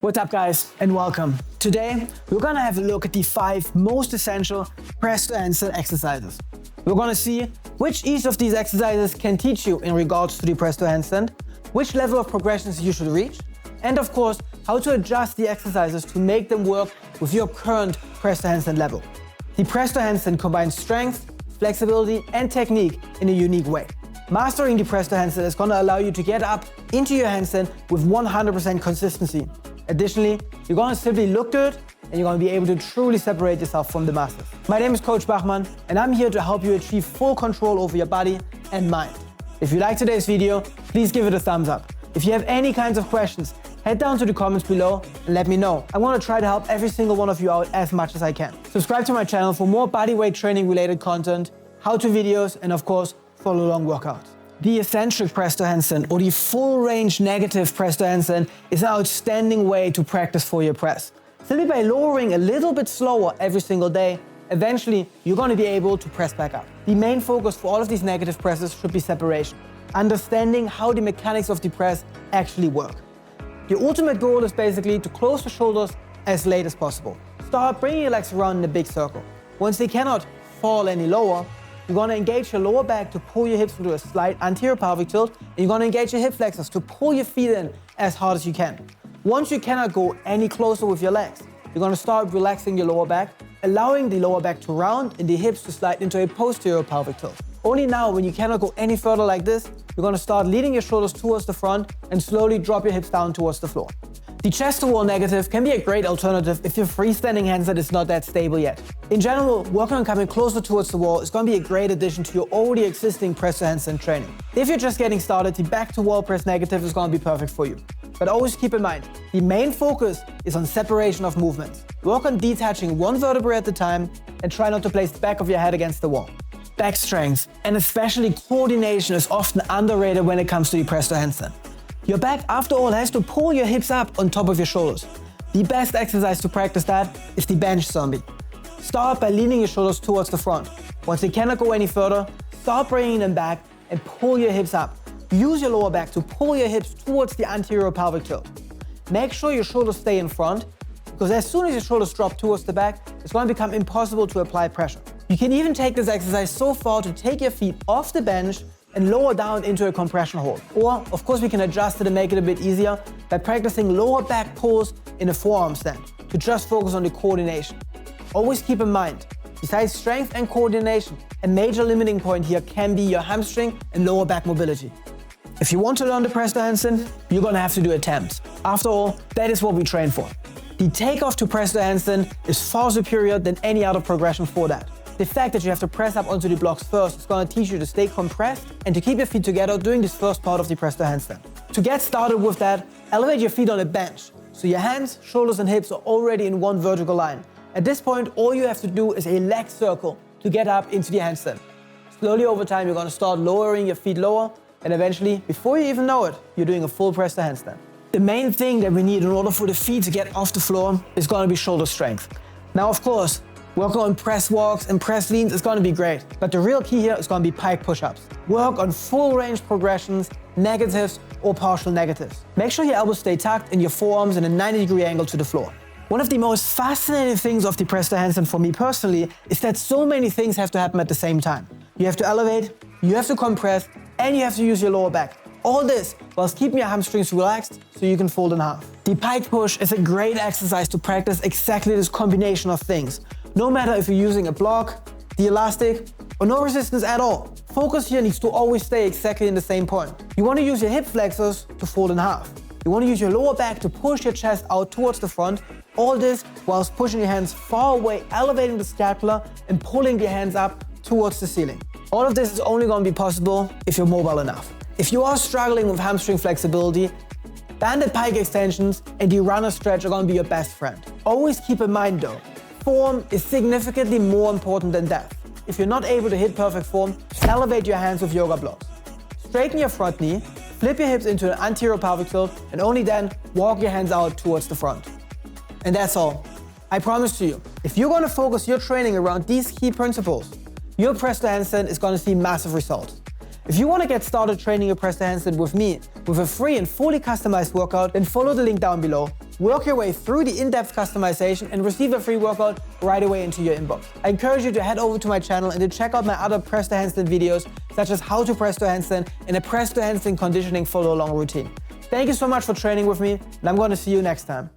What's up guys and welcome. Today we're gonna have a look at the 5 most essential press to handstand exercises. We're gonna see which each of these exercises can teach you in regards to the press to handstand, which level of progressions you should reach, and of course how to adjust the exercises to make them work with your current press to handstand level. The press to handstand combines strength, flexibility and technique in a unique way. Mastering the press to handstand is gonna allow you to get up into your handstand with 100% consistency. Additionally, you're gonna simply look good and you're gonna be able to truly separate yourself from the masses. My name is Coach Bachmann and I'm here to help you achieve full control over your body and mind. If you like today's video, please give it a thumbs up. If you have any kinds of questions, head down to the comments below and let me know. I'm gonna try to help every single one of you out as much as I can. Subscribe to my channel for more bodyweight training related content, how-to videos, and of course, follow along workouts. The eccentric press to handstand or the full range negative press to handstand is an outstanding way to practice for your press. Simply by lowering a little bit slower every single day, eventually you're going to be able to press back up. The main focus for all of these negative presses should be separation, understanding how the mechanics of the press actually work. The ultimate goal is basically to close the shoulders as late as possible. Start bringing your legs around in a big circle. Once they cannot fall any lower, you're going to engage your lower back to pull your hips into a slight anterior pelvic tilt, and you're going to engage your hip flexors to pull your feet in as hard as you can. Once you cannot go any closer with your legs, you're going to start relaxing your lower back, allowing the lower back to round and the hips to slide into a posterior pelvic tilt. Only now, when you cannot go any further like this, you're going to start leading your shoulders towards the front and slowly drop your hips down towards the floor. The chest to wall negative can be a great alternative if your freestanding handstand is not that stable yet. In general, working on coming closer towards the wall is going to be a great addition to your already existing press to handstand training. If you're just getting started, the back to wall press negative is going to be perfect for you. But always keep in mind, the main focus is on separation of movements. Work on detaching one vertebrae at a time and try not to place the back of your head against the wall. Back strength and especially coordination is often underrated when it comes to the press to handstand. Your back, after all, has to pull your hips up on top of your shoulders. The best exercise to practice that is the bench zombie. Start by leaning your shoulders towards the front. Once they cannot go any further, start bringing them back and pull your hips up. Use your lower back to pull your hips towards the anterior pelvic tilt. Make sure your shoulders stay in front, because as soon as your shoulders drop towards the back, it's going to become impossible to apply pressure. You can even take this exercise so far to take your feet off the bench and lower down into a compression hold. Or, of course, we can adjust it and make it a bit easier by practicing lower back pulls in a forearm stand to just focus on the coordination. Always keep in mind, besides strength and coordination, a major limiting point here can be your hamstring and lower back mobility. If you want to learn the press to handstand, you're gonna have to do attempts. After all, that is what we train for. The takeoff to press to handstand is far superior than any other progression for that. The fact that you have to press up onto the blocks first is going to teach you to stay compressed and to keep your feet together during this first part of the press to handstand. To get started with that, elevate your feet on a bench so your hands, shoulders and hips are already in one vertical line. At this point, all you have to do is a leg circle to get up into the handstand. Slowly over time, you're going to start lowering your feet lower, and eventually, before you even know it, you're doing a full press to handstand. The main thing that we need in order for the feet to get off the floor is going to be shoulder strength. Now, of course, working on press walks and press leans is going to be great, but the real key here is going to be pike push-ups. Work on full range progressions, negatives or partial negatives. Make sure your elbows stay tucked and your forearms in a 90-degree angle to the floor. One of the most fascinating things of the press to handstand for me personally is that so many things have to happen at the same time. You have to elevate, you have to compress, and you have to use your lower back. All this whilst keeping your hamstrings relaxed so you can fold in half. The pike push is a great exercise to practice exactly this combination of things. No matter if you're using a block, the elastic, or no resistance at all. Focus here needs to always stay exactly in the same point. You want to use your hip flexors to fold in half. You want to use your lower back to push your chest out towards the front. All this whilst pushing your hands far away, elevating the scapula and pulling your hands up towards the ceiling. All of this is only going to be possible if you're mobile enough. If you are struggling with hamstring flexibility, banded pike extensions and the runner stretch are going to be your best friend. Always keep in mind though, form is significantly more important than depth. If you're not able to hit perfect form, elevate your hands with yoga blocks. Straighten your front knee, flip your hips into an anterior pelvic tilt, and only then walk your hands out towards the front. And that's all. I promise to you, if you're going to focus your training around these key principles, your press to handstand is going to see massive results. If you want to get started training your press to handstand with me with a free and fully customized workout, then follow the link down below work your way through the in-depth customization and receive a free workout right away into your inbox. I encourage you to head over to my channel and to check out my other press to handstand videos, such as how to press to handstand and a press to handstand conditioning follow-along routine. Thank you so much for training with me, and I'm going to see you next time.